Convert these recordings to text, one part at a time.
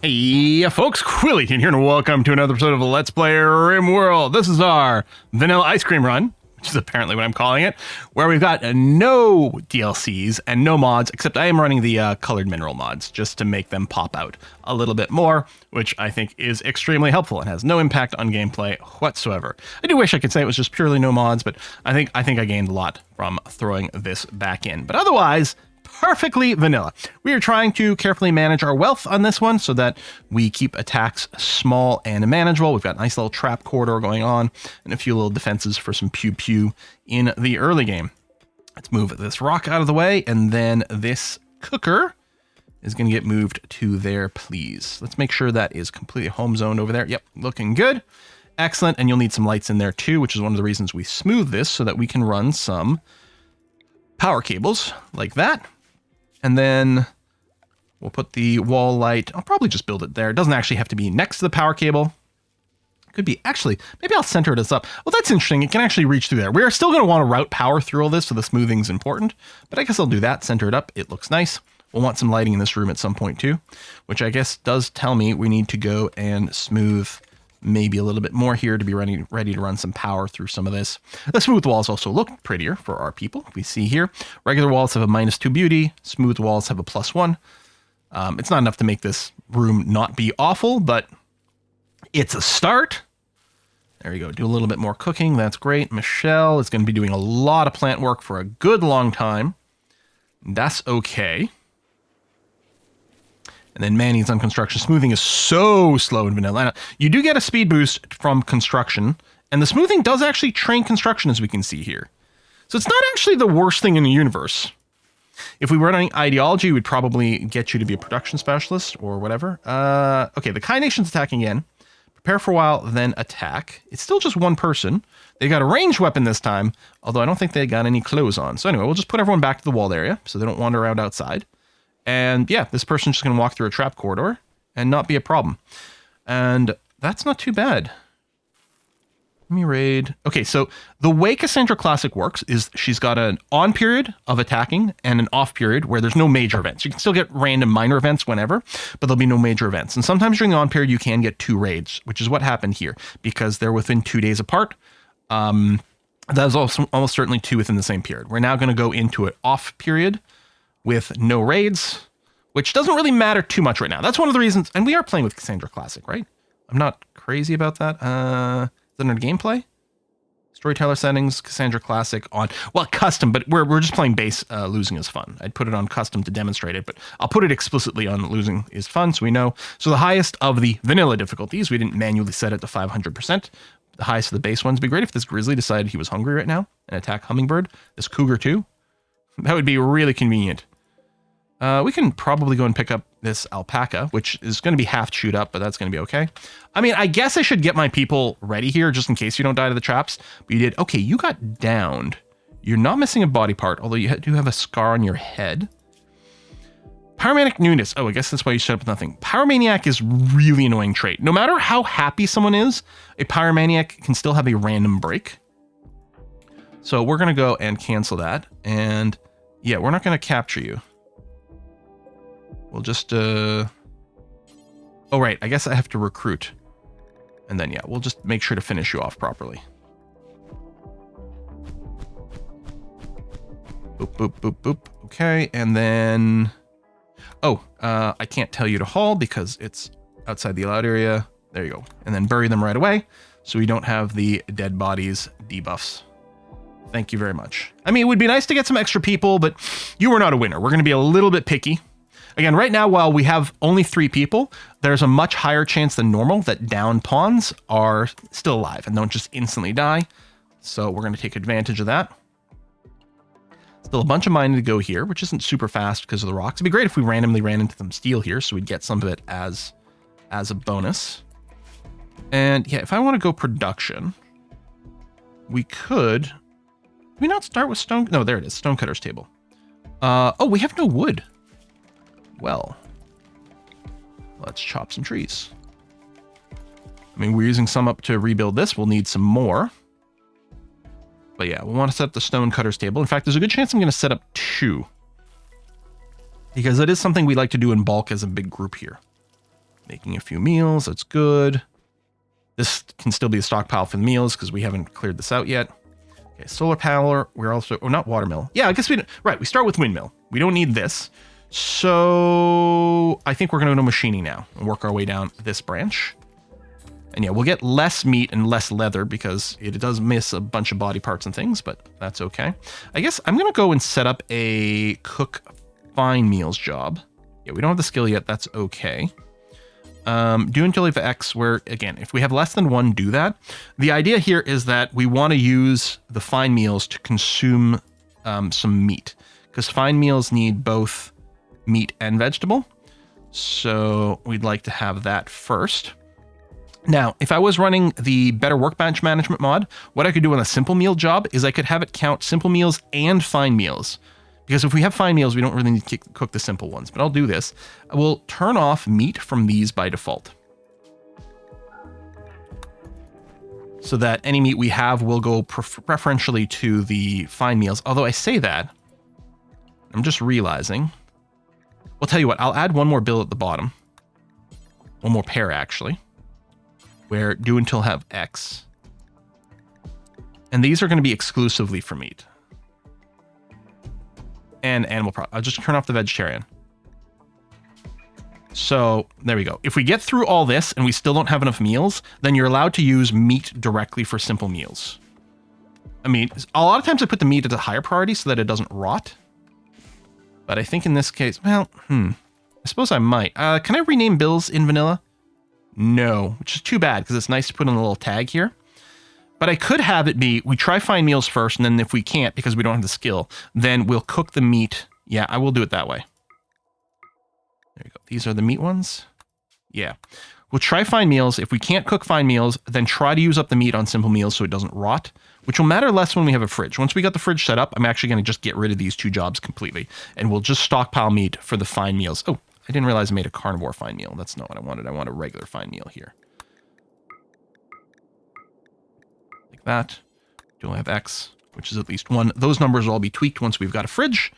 Hey folks, Quillyton here and welcome to another episode of Let's Play Rimworld. This is our vanilla ice cream run, which is apparently what I'm calling it, where we've got no DLCs and no mods, except I am running the colored mineral mods just to make them pop out a little bit more, which I think is extremely helpful and has no impact on gameplay whatsoever. I do wish I could say it was just purely no mods, but I think I gained a lot from throwing this back in. But otherwise, perfectly vanilla. We are trying to carefully manage our wealth on this one so that we keep attacks small and manageable. We've got a nice little trap corridor going on and a few little defenses for some pew-pew in the early game. Let's move this rock out of the way, and then this cooker is going to get moved to there, please. Let's make sure that is completely home zoned over there. Yep, looking good. Excellent, and you'll need some lights in there too, which is one of the reasons we smooth this so that we can run some power cables like that. And then we'll put the wall light. I'll probably just build it there. It doesn't actually have to be next to the power cable. Could be, actually, maybe I'll center this up. Well, that's interesting. It can actually reach through there. We're still going to want to route power through all this, so the smoothing is important. But I guess I'll do that, center it up. It looks nice. We'll want some lighting in this room at some point too, which I guess does tell me we need to go and smooth maybe a little bit more here to be ready to run some power through some of this. The smooth walls also look prettier for our people. We see here, regular walls have a -2 beauty, smooth walls have a +1. It's not enough to make this room not be awful, but it's a start. There we go, do a little bit more cooking, that's great. Michelle is gonna be doing a lot of plant work for a good long time. That's okay. And then Manny's on construction. Smoothing is so slow in vanilla. You do get a speed boost from construction, and the smoothing does actually train construction, as we can see here. So it's not actually the worst thing in the universe. If we were running ideology, we'd probably get you to be a production specialist or whatever. Okay, the Kai Nation's attacking again. Prepare for a while, then attack. It's still just one person. They got a ranged weapon this time, although I don't think they got any clothes on. So anyway, we'll just put everyone back to the walled area so they don't wander around outside. And yeah, this person's just going to walk through a trap corridor and not be a problem. And that's not too bad. Let me raid. Okay, so the way Cassandra Classic works is she's got an on period of attacking and an off period where there's no major events. You can still get random minor events whenever, but there'll be no major events. And sometimes during the on period, you can get 2 raids, which is what happened here because they're within 2 days apart. That was also almost certainly 2 within the same period. We're now going to go into an off period with no raids, which doesn't really matter too much right now. That's one of the reasons, and we are playing with Cassandra Classic, right? I'm not crazy about that. Is that under gameplay? Storyteller settings, Cassandra Classic on, well, custom, but we're just playing base. Losing is fun. I'd put it on custom to demonstrate it, but I'll put it explicitly on losing is fun, so we know. So the highest of the vanilla difficulties, we didn't manually set it to 500%. The highest of the base ones. It'd be great if this grizzly decided he was hungry right now and attack hummingbird. This cougar too. That would be really convenient. We can probably go and pick up this alpaca, which is going to be half chewed up, but that's going to be okay. I mean, I guess I should get my people ready here just in case you don't die to the traps. But you did. Okay, you got downed. You're not missing a body part, although you do have a scar on your head. Pyromaniac newness. Oh, I guess that's why you shut up with nothing. Pyromaniac is really annoying trait. No matter how happy someone is, a pyromaniac can still have a random break. So we're going to go and cancel that. And yeah, we're not going to capture you. We'll just, oh, right. I guess I have to recruit. And then, yeah, we'll just make sure to finish you off properly. Boop, boop, boop, boop. Okay. And then, oh, I can't tell you to haul because it's outside the allowed area. There you go. And then bury them right away so we don't have the dead bodies debuffs. Thank you very much. I mean, it would be nice to get some extra people, but you were not a winner. We're going to be a little bit picky. Again, right now, while we have only 3 people, there's a much higher chance than normal that down pawns are still alive and don't just instantly die. So we're going to take advantage of that. Still a bunch of mining to go here, which isn't super fast because of the rocks. It'd be great if we randomly ran into some steel here, so we'd get some of it as a bonus. And yeah, if I want to go production, we could... Did we not start with stone? No, there it is. Stonecutter's table. Oh, we have no wood. Well, let's chop some trees. I mean, we're using some up to rebuild this. We'll need some more. But yeah, we'll want to set up the Stonecutter's table. In fact, there's a good chance I'm going to set up 2. Because it is something we like to do in bulk as a big group here. Making a few meals, that's good. This can still be a stockpile for the meals because we haven't cleared this out yet. Okay, solar power, we're also, oh, not watermill. Yeah, I guess right, we start with windmill. We don't need this. So I think we're going to go to machining now and work our way down this branch. And yeah, we'll get less meat and less leather because it does miss a bunch of body parts and things, but that's okay. I guess I'm going to go and set up a cook fine meals job. Yeah, we don't have the skill yet. That's okay. Do until you have X, where, again, if we have less than one, do that. The idea here is that we want to use the fine meals to consume some meat, because fine meals need both meat and vegetable. So we'd like to have that first. Now, if I was running the Better Workbench Management mod, what I could do on a simple meal job is I could have it count simple meals and fine meals. Because if we have fine meals, we don't really need to cook the simple ones. But I'll do this. I will turn off meat from these by default, so that any meat we have will go preferentially to the fine meals. Although I say that, I'm just realizing. I'll tell you what, I'll add one more bill at the bottom. One more pair, actually. Where do until have X. And these are going to be exclusively for meat. And animal product. I'll just turn off the vegetarian. So there we go. If we get through all this and we still don't have enough meals, then you're allowed to use meat directly for simple meals. I mean, a lot of times I put the meat at a higher priority so that it doesn't rot. But I think in this case, well, I suppose I might. Can I rename bills in vanilla? No, which is too bad because it's nice to put in a little tag here. But I could have it be, we try fine meals first, and then if we can't because we don't have the skill, then we'll cook the meat. Yeah, I will do it that way. There you go. These are the meat ones. Yeah. We'll try fine meals. If we can't cook fine meals, then try to use up the meat on simple meals so it doesn't rot, which will matter less when we have a fridge. Once we got the fridge set up, I'm actually going to just get rid of these two jobs completely, and we'll just stockpile meat for the fine meals. Oh, I didn't realize I made a carnivore fine meal. That's not what I wanted. I want a regular fine meal here. Like that. Do I have X, which is at least one. Those numbers will all be tweaked once we've got a fridge.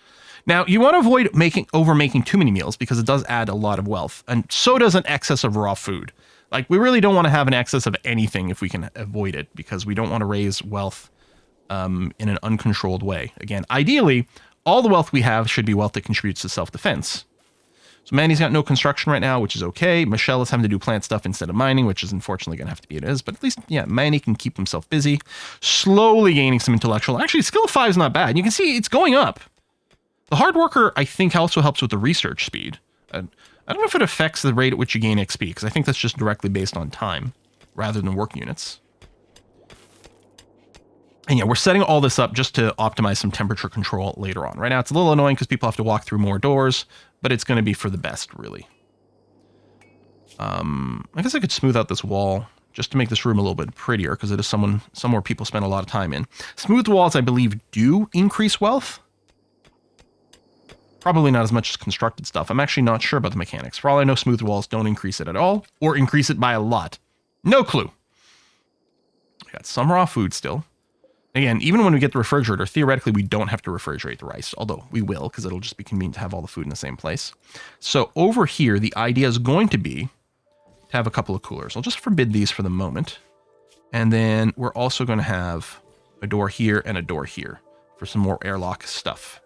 Now, you want to avoid over-making too many meals because it does add a lot of wealth, and so does an excess of raw food. Like, we really don't want to have an excess of anything if we can avoid it, because we don't want to raise wealth in an uncontrolled way. Again, ideally, all the wealth we have should be wealth that contributes to self-defense. So Mandy's got no construction right now, which is okay. Michelle is having to do plant stuff instead of mining, which is unfortunately going to have to be it is. But at least, yeah, Mandy can keep himself busy. Slowly gaining some intellectual. Actually, skill of 5 is not bad. You can see it's going up. The hard worker, I think, also helps with the research speed. I don't know if it affects the rate at which you gain XP, because I think that's just directly based on time rather than work units. And yeah, we're setting all this up just to optimize some temperature control later on. Right now, it's a little annoying because people have to walk through more doors, but it's going to be for the best, really. I guess I could smooth out this wall just to make this room a little bit prettier, because it is somewhere people spend a lot of time in. Smooth walls, I believe, do increase wealth. Probably not as much as constructed stuff. I'm actually not sure about the mechanics. For all I know, smooth walls don't increase it at all, or increase it by a lot. No clue. We got some raw food still. Again, even when we get the refrigerator, theoretically, we don't have to refrigerate the rice, although we will, because it'll just be convenient to have all the food in the same place. So over here, the idea is going to be to have a couple of coolers. I'll just forbid these for the moment. And then we're also going to have a door here and a door here for some more airlock stuff.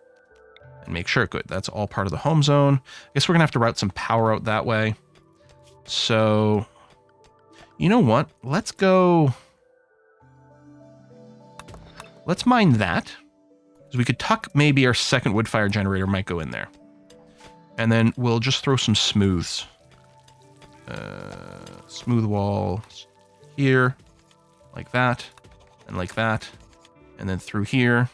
And make sure, good, that's all part of the home zone. I guess we're going to have to route some power out that way. So, you know what? Let's go... Let's mine that. So we could tuck maybe our second wood fire generator might go in there. And then we'll just throw some smooths. Smooth walls here, like that, and like that. And then through here.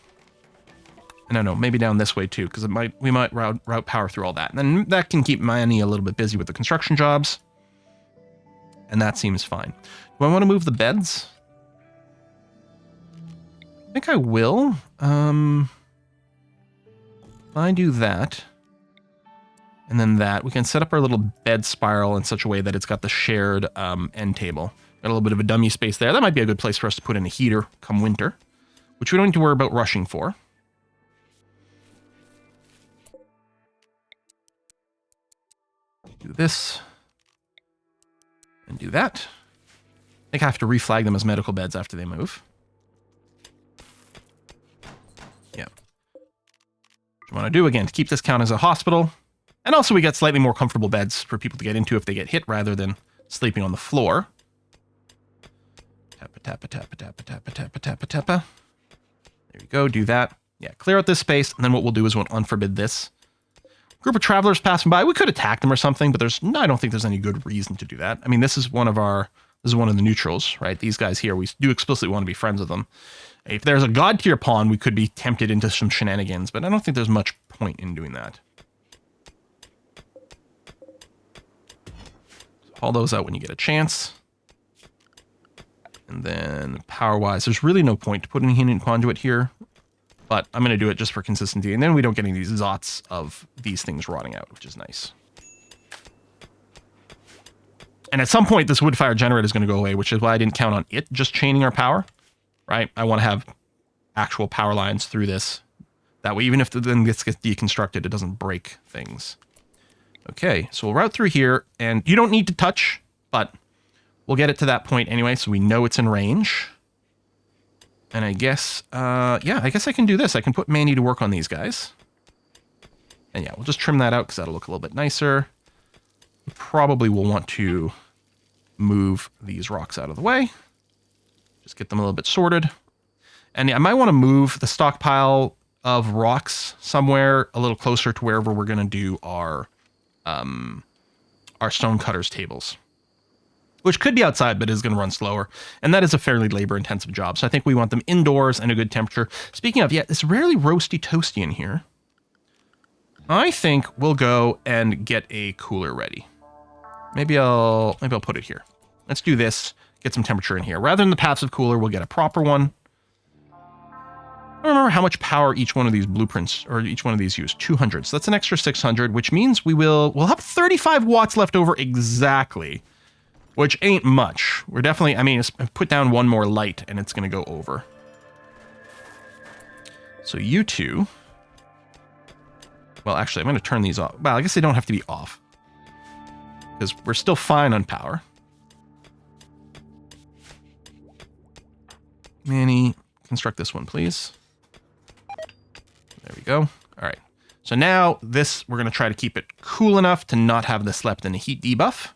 And I don't know, maybe down this way too, because we might route power through all that. And then that can keep Manny a little bit busy with the construction jobs. And that seems fine. Do I want to move the beds? I think I will. If I do that, and then that, we can set up our little bed spiral in such a way that it's got the shared end table. Got a little bit of a dummy space there. That might be a good place for us to put in a heater come winter, which we don't need to worry about rushing for. Do this. And do that. I think I have to reflag them as medical beds after they move. Yeah. What you want to do, again, to keep this count as a hospital. And also we get slightly more comfortable beds for people to get into if they get hit rather than sleeping on the floor. Tappa, tappa, tappa, tappa, tappa, tappa, tappa, tappa. There you go, do that. Yeah, clear out this space, and then what we'll do is we'll unforbid this. Group of travelers passing by. We could attack them or something, but I don't think there's any good reason to do that. I mean, this is one of the neutrals, right? These guys here, we do explicitly want to be friends with them. If there's a god tier pawn, we could be tempted into some shenanigans, but I don't think there's much point in doing that. So haul those out when you get a chance. And then power-wise, there's really no point to putting in a conduit here. But I'm going to do it just for consistency. And then we don't get any of these zots of these things rotting out, which is nice. And at some point, this wood-fire generator is going to go away, which is why I didn't count on it just chaining our power. Right? I want to have actual power lines through this. That way, even if then this gets deconstructed, it doesn't break things. Okay, so we'll route through here. And you don't need to touch, but we'll get it to that point anyway, so we know it's in range. And I guess, yeah, I guess I can do this. I can put Manny to work on these guys. And yeah, we'll just trim that out because that'll look a little bit nicer. We probably will want to move these rocks out of the way. Just get them a little bit sorted. And yeah, I might want to move the stockpile of rocks somewhere a little closer to wherever we're going to do our stonecutters tables. Which could be outside, but is going to run slower. And that is a fairly labor-intensive job. So I think we want them indoors and a good temperature. Speaking of, yeah, it's rarely roasty toasty in here. I think we'll go and get a cooler ready. Maybe I'll put it here. Let's do this. Get some temperature in here. Rather than the passive cooler, we'll get a proper one. I don't remember how much power each one of these blueprints or each one of these use. 200. So that's an extra 600, which means we'll have 35 watts left over exactly. Which ain't much. We're definitely, I mean, put down one more light and it's going to go over. So you two. Well, actually, I'm going to turn these off. Well, I guess they don't have to be off. Because we're still fine on power. Manny, construct this one, please. There we go. All right. So now this, we're going to try to keep it cool enough to not have this slept in a heat debuff.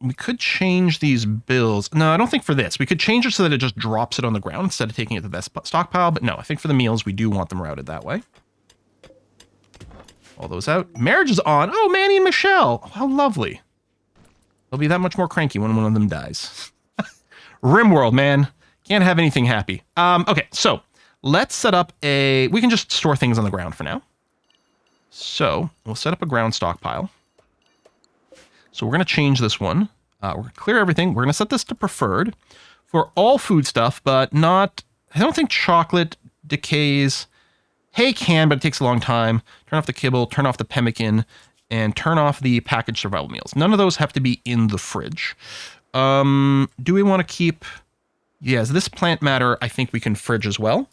We could change these bills. No, I don't think for this. We could change it so that it just drops it on the ground instead of taking it to the stockpile. But no, I think for the meals, we do want them routed that way. All those out. Marriage is on. Oh, Manny and Michelle. Oh, how lovely. They'll be that much more cranky when one of them dies. Rimworld, man. Can't have anything happy. Okay, so let's set up we can just store things on the ground for now. So we'll set up a ground stockpile. So we're going to change this one. We're going to clear everything. We're going to set this to preferred for all food stuff, but not, I don't think chocolate decays. Hay can, but it takes a long time. Turn off the kibble, turn off the pemmican, and turn off the packaged survival meals. None of those have to be in the fridge. Do we want to keep, yes, this plant matter, I think we can fridge as well.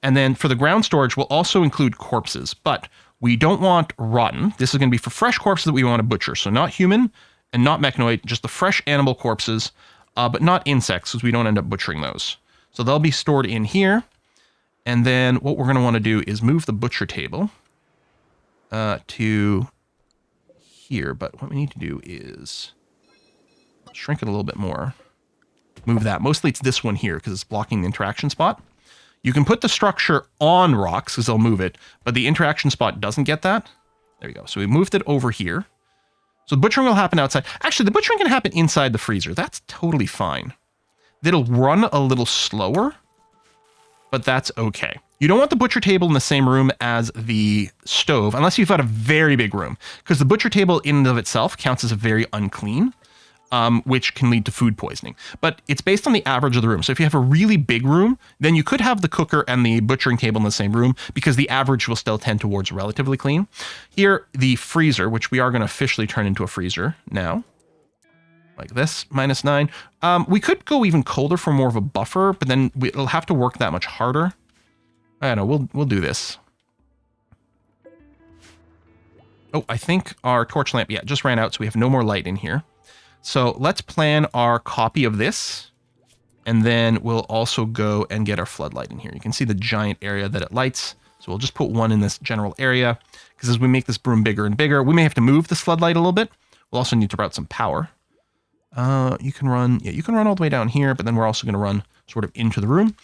And then for the ground storage, we'll also include corpses, but we don't want rotten. This is going to be for fresh corpses that we want to butcher. So not human and not mechanoid, just the fresh animal corpses, but not insects, because we don't end up butchering those. So they'll be stored in here. And then what we're going to want to do is move the butcher table to here. But what we need to do is shrink it a little bit more. Move that. Mostly it's this one here because it's blocking the interaction spot. You can put the structure on rocks because they'll move it, but the interaction spot doesn't get that. There we go. So we moved it over here. So the butchering will happen outside. Actually, the butchering can happen inside the freezer. That's totally fine. It'll run a little slower, but that's okay. You don't want the butcher table in the same room as the stove, unless you've got a very big room, because the butcher table in and of itself counts as a very unclean, which can lead to food poisoning. But it's based on the average of the room. So if you have a really big room, then you could have the cooker and the butchering table in the same room because the average will still tend towards relatively clean. Here, the freezer, which we are going to officially turn into a freezer now. Like this, -9. We could go even colder for more of a buffer, but then it'll have to work that much harder. I don't know, we'll do this. Oh, I think our torch lamp, yeah, just ran out, so we have no more light in here. So let's plan our copy of this, and then we'll also go and get our floodlight in here. You can see the giant area that it lights. So we'll just put one in this general area, because as we make this broom bigger and bigger, we may have to move this floodlight a little bit. We'll also need to route some power. You can run all the way down here, but then we're also going to run sort of into the room.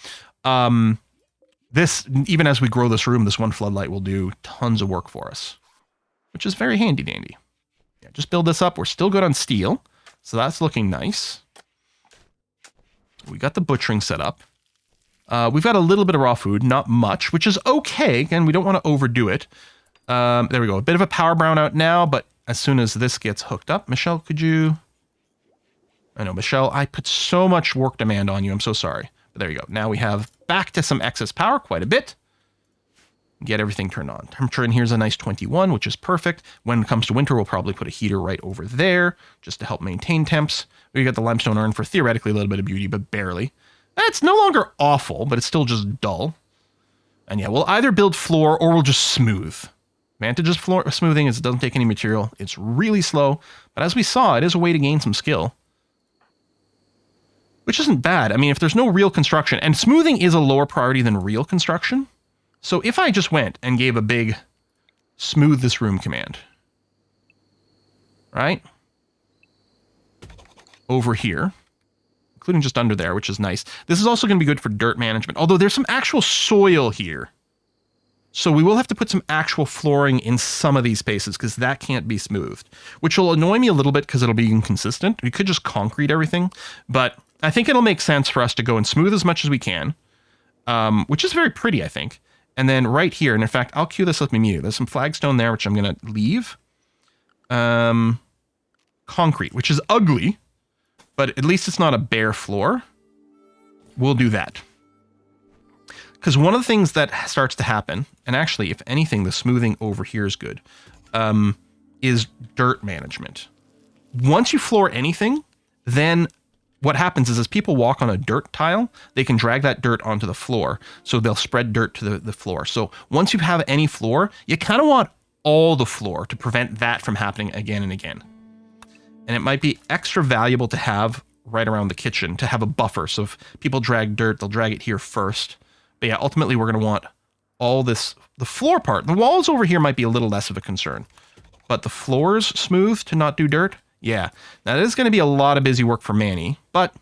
This, even as we grow this room, this one floodlight will do tons of work for us, which is very handy dandy. Yeah, just build this up. We're still good on steel, so that's looking nice. We got the butchering set up. We've got a little bit of raw food, not much, which is okay. Again, we don't want to overdo it. There we go. A bit of a power brownout now, but as soon as this gets hooked up, Michelle, could you... I know, Michelle, I put so much work demand on you. I'm so sorry. But there you go. Now we have back to some excess power, quite a bit. Get everything turned on. Temperature in here is a nice 21, which is perfect. When it comes to winter, we'll probably put a heater right over there just to help maintain temps. We got the limestone urn for theoretically a little bit of beauty, but barely. It's no longer awful, but it's still just dull. And yeah, we'll either build floor or we'll just smooth. Advantage of floor smoothing is it doesn't take any material. It's really slow, but as we saw, it is a way to gain some skill. Which isn't bad. I mean, if there's no real construction, and smoothing is a lower priority than real construction. So if I just went and gave a big smooth this room command, right? Over here, including just under there, which is nice. This is also going to be good for dirt management, although there's some actual soil here. So we will have to put some actual flooring in some of these spaces because that can't be smoothed, which will annoy me a little bit because it'll be inconsistent. We could just concrete everything, but I think it'll make sense for us to go and smooth as much as we can, which is very pretty, I think. And then right here, and in fact, I'll cue this with me mute. There's some flagstone there, which I'm going to leave. Concrete, which is ugly, but at least it's not a bare floor. We'll do that. Because one of the things that starts to happen, and actually, if anything, the smoothing over here is good, is dirt management. Once you floor anything, then what happens is as people walk on a dirt tile, they can drag that dirt onto the floor. So they'll spread dirt to the floor. So once you have any floor, you kind of want all the floor to prevent that from happening again and again. And it might be extra valuable to have right around the kitchen to have a buffer. So if people drag dirt, they'll drag it here first. But yeah, ultimately we're going to want all this, the floor part. The walls over here might be a little less of a concern. But the floors smooth to not do dirt? Yeah. Now this is going to be a lot of busy work for Manny, but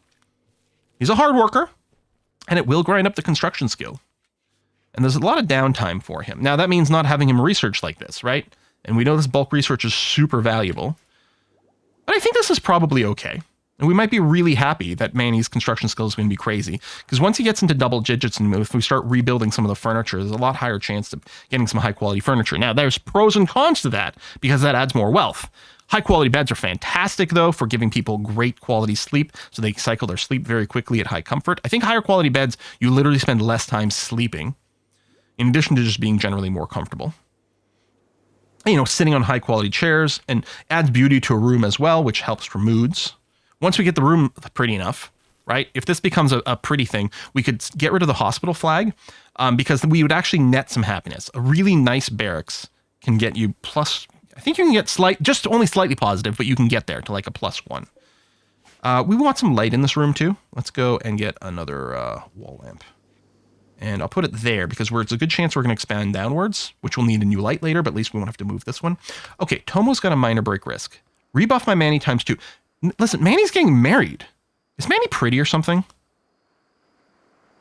he's a hard worker and it will grind up the construction skill. And there's a lot of downtime for him. Now that means not having him research like this, right? And we know this bulk research is super valuable. But I think this is probably okay. And we might be really happy that Manny's construction skills is going to be crazy. Because once he gets into double digits and if we start rebuilding some of the furniture, there's a lot higher chance of getting some high quality furniture. Now there's pros and cons to that because that adds more wealth. High quality beds are fantastic though for giving people great quality sleep. So they cycle their sleep very quickly at high comfort. I think higher quality beds, you literally spend less time sleeping in addition to just being generally more comfortable. You know, sitting on high quality chairs and adds beauty to a room as well, which helps for moods. Once we get the room pretty enough, right? If this becomes a pretty thing, we could get rid of the hospital flag because we would actually net some happiness. A really nice barracks can get you plus, I think you can get just only slightly positive, but you can get there to like a +1. We want some light in this room too. Let's go and get another wall lamp. And I'll put it there because it's a good chance we're going to expand downwards, which will need a new light later, but at least we won't have to move this one. Okay, Tomo's got a minor break risk. Rebuff my Manny ×2. Listen, Manny's getting married. Is Manny pretty or something?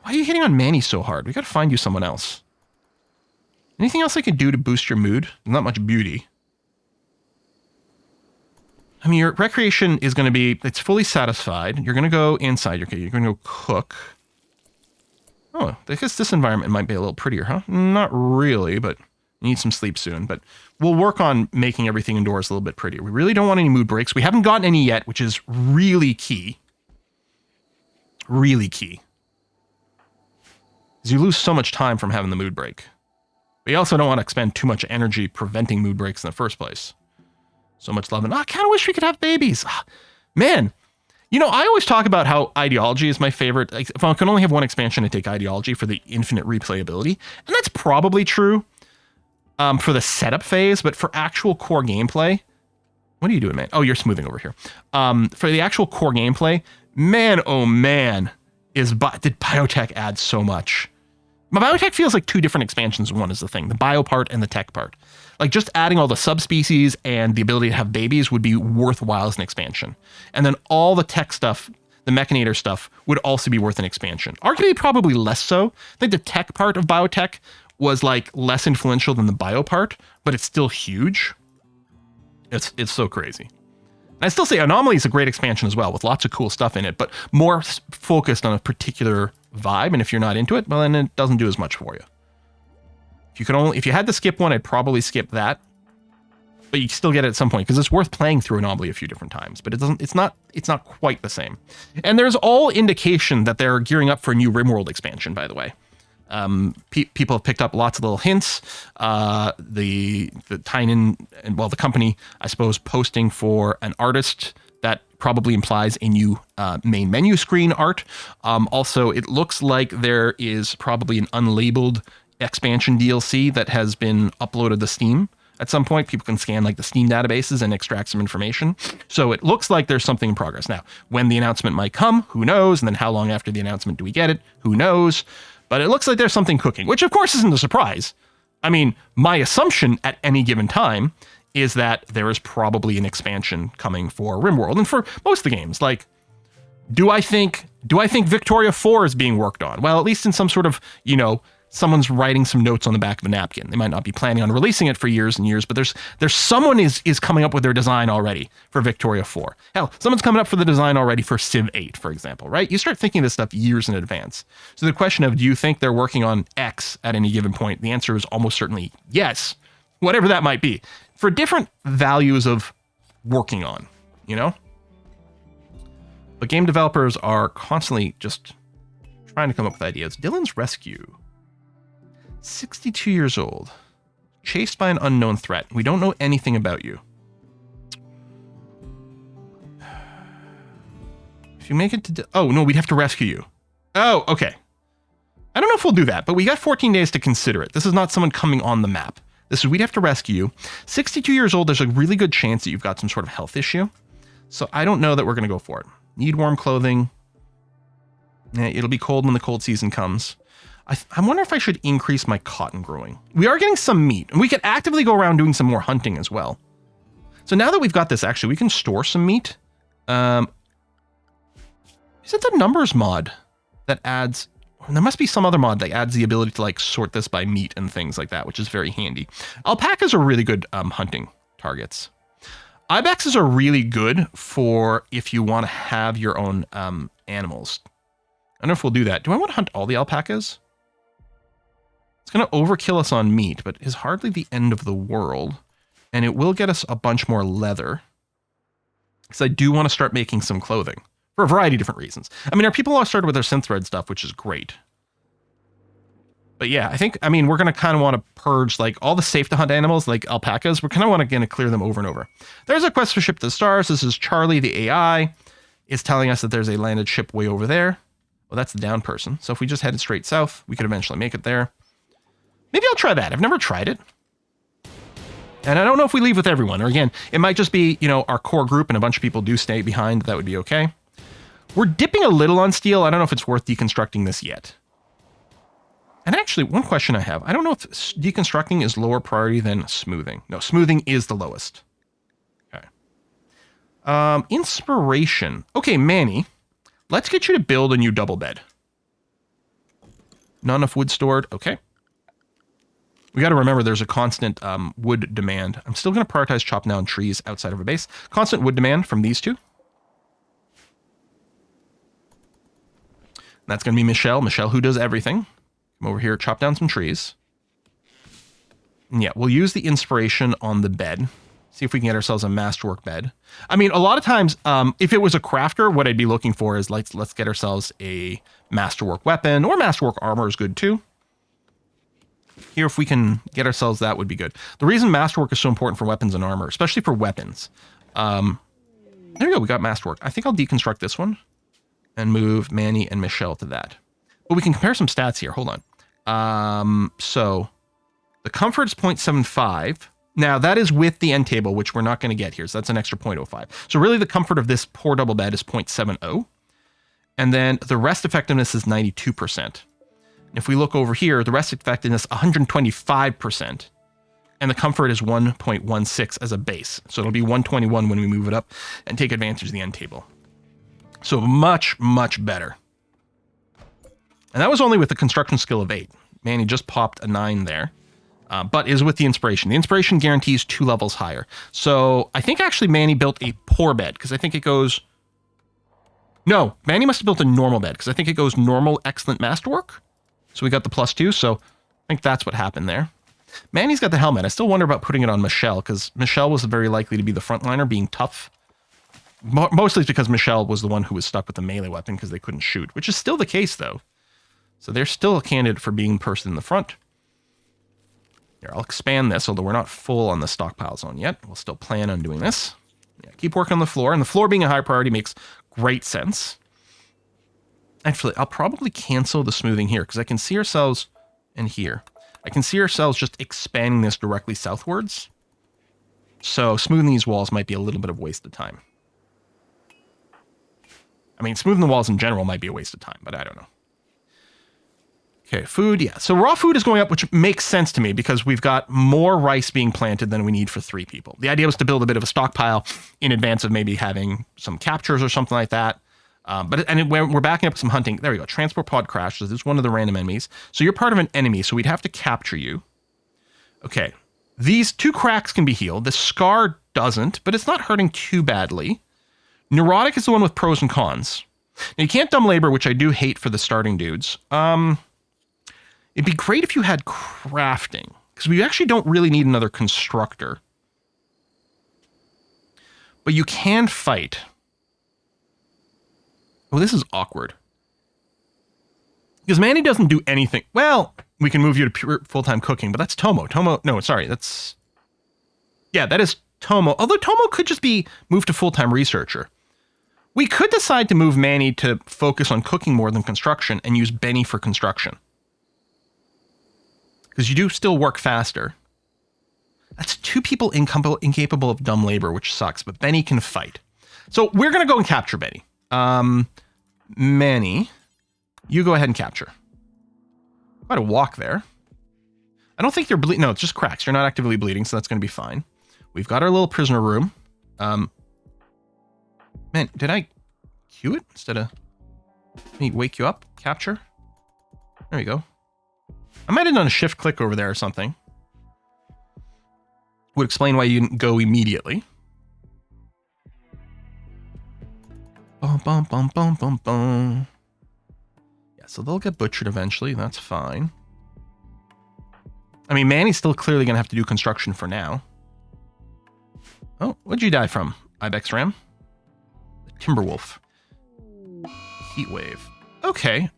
Why are you hitting on Manny so hard? We got to find you someone else. Anything else I can do to boost your mood? Not much beauty. I mean, your recreation is going to be, it's fully satisfied. You're going to go inside. Okay, you're going to go cook. Oh, I guess this environment might be a little prettier, huh? Not really, but you need some sleep soon. But we'll work on making everything indoors a little bit prettier. We really don't want any mood breaks. We haven't gotten any yet, which is really key. Really key. Because you lose so much time from having the mood break. But you also don't want to expend too much energy preventing mood breaks in the first place. So much love. And I kind of wish we could have babies. Man. You know, I always talk about how ideology is my favorite. If I can only have one expansion, I take ideology for the infinite replayability. And that's probably true. for the setup phase, but for actual core gameplay, what are you doing, man? Oh, you're smoothing over here. For the actual core gameplay, man, oh man, did biotech add so much. Biotech feels like two different expansions. One is the thing, the bio part and the tech part. Like just adding all the subspecies and the ability to have babies would be worthwhile as an expansion. And then all the tech stuff, the Mechanator stuff, would also be worth an expansion. Arguably, probably less so. I think the tech part of biotech was like less influential than the bio part, but it's still huge. It's so crazy. And I still say Anomaly is a great expansion as well, with lots of cool stuff in it, but more focused on a particular vibe. And if you're not into it, well, then it doesn't do as much for you. If you had to skip one, I'd probably skip that. But you still get it at some point because it's worth playing through Anomaly a few different times. But it's not quite the same. And there's all indication that they're gearing up for a new Rimworld expansion, by the way. People have picked up lots of little hints. The Tynan, the company, I suppose, posting for an artist that probably implies a new main menu screen art. Also, it looks like there is probably an unlabeled expansion DLC that has been uploaded to Steam. At some point, people can scan like the Steam databases and extract some information. So it looks like there's something in progress. Now, when the announcement might come, who knows? And then how long after the announcement do we get it? Who knows? But it looks like there's something cooking, which of course isn't a surprise. I mean, my assumption at any given time is that there is probably an expansion coming for Rimworld and for most of the games. Like, do I think Victoria 4 is being worked on? Well, at least in some sort of, someone's writing some notes on the back of a napkin. They might not be planning on releasing it for years and years, but there's someone is coming up with their design already for Victoria 4. Hell, someone's coming up for the design already for Civ 8, for example, right? You start thinking this stuff years in advance. So the question of, do you think they're working on X at any given point? The answer is almost certainly yes, whatever that might be, for different values of working on, But game developers are constantly just trying to come up with ideas. Dylan's Rescue. 62 years old, chased by an unknown threat. We don't know anything about you. If you make it to... Oh, no, we'd have to rescue you. Oh, okay. I don't know if we'll do that, but we got 14 days to consider it. This is not someone coming on the map. We'd have to rescue you. 62 years old, there's a really good chance that you've got some sort of health issue. So I don't know that we're going to go for it. Need warm clothing. It'll be cold when the cold season comes. I wonder if I should increase my cotton growing. We are getting some meat, and we can actively go around doing some more hunting as well. So now that we've got this, actually, we can store some meat. Is it the numbers mod that adds... There must be some other mod that adds the ability to like sort this by meat and things like that, which is very handy. Alpacas are really good hunting targets. Ibexes are really good for if you want to have your own animals. I don't know if we'll do that. Do I want to hunt all the alpacas? It's going to overkill us on meat, but is hardly the end of the world. And it will get us a bunch more leather. Because I do want to start making some clothing. For a variety of different reasons. I mean, our people all started with their synth thread stuff, which is great. But yeah, we're going to kind of want to purge like all the safe to hunt animals, like alpacas. We're kind of want to clear them over and over. There's a quest for ship to the stars. This is Charlie, the AI, is telling us that there's a landed ship way over there. Well, that's the down person. So if we just headed straight south, we could eventually make it there. Maybe I'll try that. I've never tried it. And I don't know if we leave with everyone. Or again, it might just be, our core group and a bunch of people do stay behind. That would be okay. We're dipping a little on steel. I don't know if it's worth deconstructing this yet. And actually, one question I have. I don't know if deconstructing is lower priority than smoothing. No, smoothing is the lowest. Okay. Inspiration. Okay, Manny. Let's get you to build a new double bed. Not enough wood stored. Okay. We got to remember there's a constant wood demand. I'm still going to prioritize chopping down trees outside of a base. Constant wood demand from these two. That's going to be Michelle. Michelle, who does everything. Come over here, chop down some trees. And yeah, we'll use the inspiration on the bed. See if we can get ourselves a masterwork bed. I mean, a lot of times, if it was a crafter, what I'd be looking for is let's get ourselves a masterwork weapon, or masterwork armor is good too. Here, if we can get ourselves that, would be good. The reason masterwork is so important for weapons and armor, especially for weapons. There we go, we got masterwork. I think I'll deconstruct this one and move Manny and Michelle to that. But we can compare some stats here. Hold on. So The comfort is 0.75. Now, that is with the end table, which we're not going to get here. So that's an extra 0.05. So really, the comfort of this poor double bed is 0.70. And then the rest effectiveness is 92%. If we look over here, the rest effectiveness 125%. And the comfort is 1.16 as a base. So it'll be 121 when we move it up and take advantage of the end table. So much, much better. And that was only with the construction skill of 8. Man, he just popped a 9 there. But is with the inspiration. The inspiration guarantees 2 levels higher. So I think actually Manny built a poor bed because I think it goes... No, Manny must have built a normal bed because I think it goes normal, excellent, masterwork. So we got the +2. So I think that's what happened there. Manny's got the helmet. I still wonder about putting it on Michelle because Michelle was very likely to be the frontliner being tough. Mostly it's because Michelle was the one who was stuck with the melee weapon because they couldn't shoot, which is still the case though. So they're still a candidate for being person in the front. Here, I'll expand this, although we're not full on the stockpile zone yet. We'll still plan on doing this. Yeah, keep working on the floor, and the floor being a high priority makes great sense. Actually, I'll probably cancel the smoothing here because I can see ourselves in here. I can see ourselves just expanding this directly southwards. So smoothing these walls might be a little bit of a waste of time. I mean, smoothing the walls in general might be a waste of time, but I don't know. Okay, food, yeah. So raw food is going up, which makes sense to me because we've got more rice being planted than we need for 3 people. The idea was to build a bit of a stockpile in advance of maybe having some captures or something like that. We're backing up some hunting. There we go. Transport pod crashes. This is one of the random enemies. So you're part of an enemy, so we'd have to capture you. Okay. These 2 cracks can be healed. The scar doesn't, but it's not hurting too badly. Neurotic is the one with pros and cons. Now, you can't dumb labor, which I do hate for the starting dudes. It'd be great if you had crafting, because we actually don't really need another constructor. But you can fight. Oh, this is awkward. Because Manny doesn't do anything. Well, we can move you to pure full-time cooking, but that's Tomo. No, sorry, that's... Yeah, that is Tomo. Although Tomo could just be moved to full-time researcher. We could decide to move Manny to focus on cooking more than construction and use Benny for construction. Because you do still work faster. That's 2 people incapable of dumb labor, which sucks, but Benny can fight. So we're going to go and capture Benny. Manny, you go ahead and capture. Quite a walk there. I don't think you're bleeding. No, it's just cracks. You're not actively bleeding, so that's going to be fine. We've got our little prisoner room. Man, did I cue it instead of... Let me wake you up. Capture. There we go. I might have done a shift click over there or something. Would explain why you didn't go immediately. Bum, bum, bum, bum, bum, bum. Yeah, so they'll get butchered eventually. That's fine. I mean, Manny's still clearly going to have to do construction for now. Oh, what'd you die from? Ibex Ram? Timberwolf. Heatwave. Okay.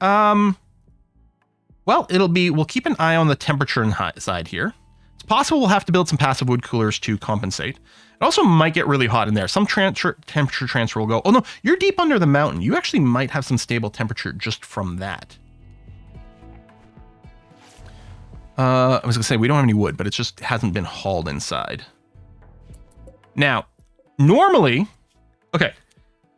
Well, we'll keep an eye on the temperature side here. It's possible we'll have to build some passive wood coolers to compensate. It also might get really hot in there. Some temperature transfer will go. Oh no, you're deep under the mountain. You actually might have some stable temperature just from that. I was gonna say we don't have any wood, but it just hasn't been hauled inside. Now, normally, okay,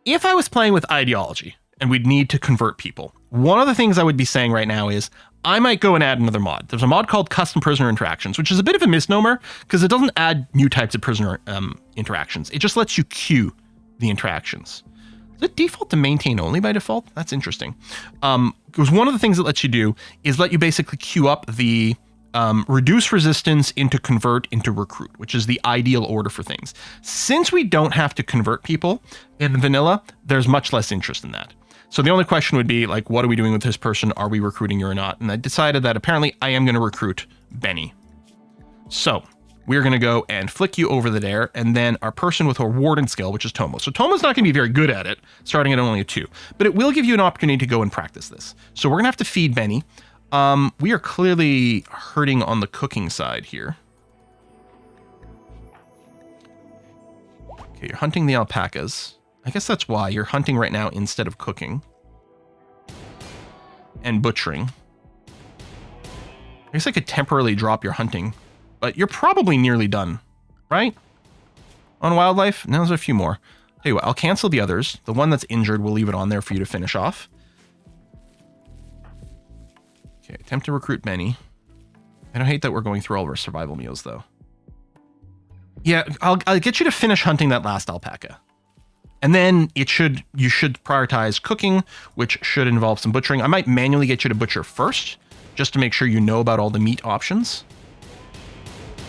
if I was playing with ideology and we'd need to convert people, one of the things I would be saying right now is I might go and add another mod. There's a mod called Custom Prisoner Interactions, which is a bit of a misnomer because it doesn't add new types of prisoner interactions. It just lets you queue the interactions. Is it default to maintain only by default? That's interesting. Because one of the things it lets you do is let you basically queue up the reduce resistance into convert into recruit, which is the ideal order for things. Since we don't have to convert people in vanilla, there's much less interest in that. So the only question would be like, what are we doing with this person? Are we recruiting you or not? And I decided that apparently I am going to recruit Benny. So we're going to go and flick you over there. And then our person with a warden skill, which is Tomo. So Tomo's not going to be very good at it, starting at only a 2, but it will give you an opportunity to go and practice this. So we're going to have to feed Benny. We are clearly hurting on the cooking side here. Okay, you're hunting the alpacas. I guess that's why you're hunting right now instead of cooking. And butchering. I guess I could temporarily drop your hunting, but you're probably nearly done, right? On wildlife? No, there's a few more. Tell you what, I'll cancel the others. The one that's injured, we'll leave it on there for you to finish off. Okay, attempt to recruit Benny. I don't hate that we're going through all of our survival meals, though. Yeah, I'll get you to finish hunting that last alpaca. And then you should prioritize cooking, which should involve some butchering. I might manually get you to butcher first, just to make sure you know about all the meat options.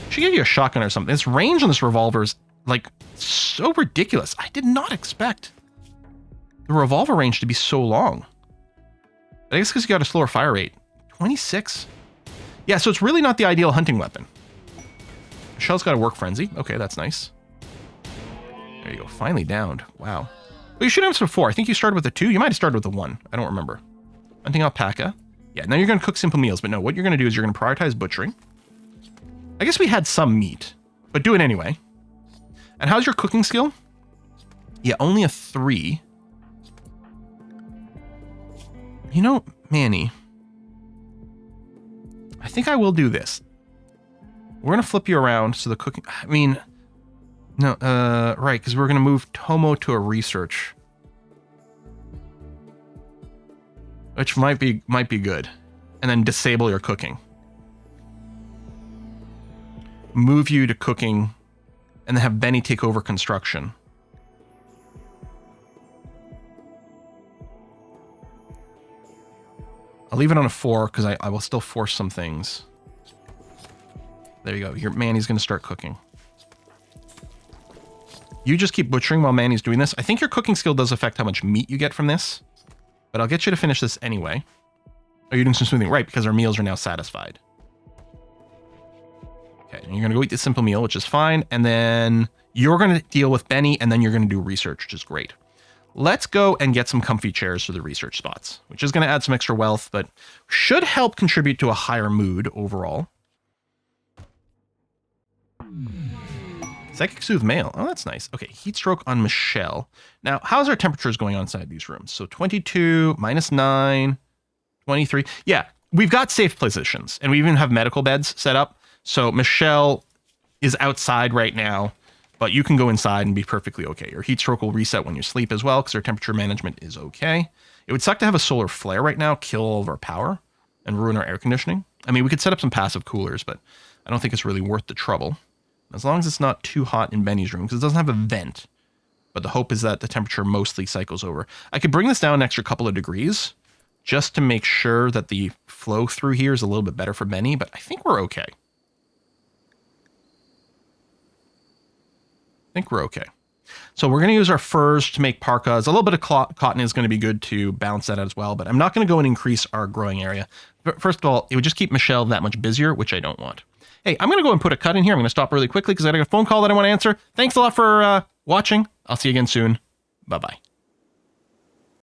Should give you a shotgun or something. This range on this revolver is like so ridiculous. I did not expect the revolver range to be so long. I guess because you got a slower fire rate. 26. Yeah, so it's really not the ideal hunting weapon. Michelle's got a work frenzy. Okay, that's nice. There you go. Finally downed. Wow. Well, you should have this before. I think you started with a 2. You might have started with a 1. I don't remember. Hunting alpaca. Yeah, now you're going to cook simple meals. But no, what you're going to do is you're going to prioritize butchering. I guess we had some meat, but do it anyway. And how's your cooking skill? Yeah, only a 3. You know, Manny, I think I will do this. We're going to flip you around so the cooking... I mean... No, right, because we're going to move Tomo to a research. Which might be good. And then disable your cooking. Move you to cooking, and then have Benny take over construction. I'll leave it on a 4, because I will still force some things. There you go. Your Manny's going to start cooking. You just keep butchering while Manny's doing this. I think your cooking skill does affect how much meat you get from this, but I'll get you to finish this anyway. Oh, you're doing some smoothing, right? Because our meals are now satisfied. Okay, and you're going to go eat the simple meal, which is fine. And then you're going to deal with Benny, and then you're going to do research, which is great. Let's go and get some comfy chairs for the research spots, which is going to add some extra wealth, but should help contribute to a higher mood overall. Psychic Soothe Mail. Oh, that's nice. Okay, heat stroke on Michelle. Now, how's our temperatures going on inside these rooms? So 22, -9, 23. Yeah, we've got safe positions, and we even have medical beds set up. So Michelle is outside right now, but you can go inside and be perfectly okay. Your heat stroke will reset when you sleep as well, because our temperature management is okay. It would suck to have a solar flare right now, kill all of our power, and ruin our air conditioning. I mean, we could set up some passive coolers, but I don't think it's really worth the trouble. As long as it's not too hot in Benny's room, because it doesn't have a vent. But the hope is that the temperature mostly cycles over. I could bring this down an extra couple of degrees, just to make sure that the flow through here is a little bit better for Benny, but I think we're okay. So we're going to use our furs to make parkas. A little bit of cotton is going to be good to balance that out as well, but I'm not going to go and increase our growing area. But first of all, it would just keep Michelle that much busier, which I don't want. Hey, I'm going to go and put a cut in here. I'm going to stop really quickly because I got a phone call that I want to answer. Thanks a lot for watching. I'll see you again soon. Bye-bye.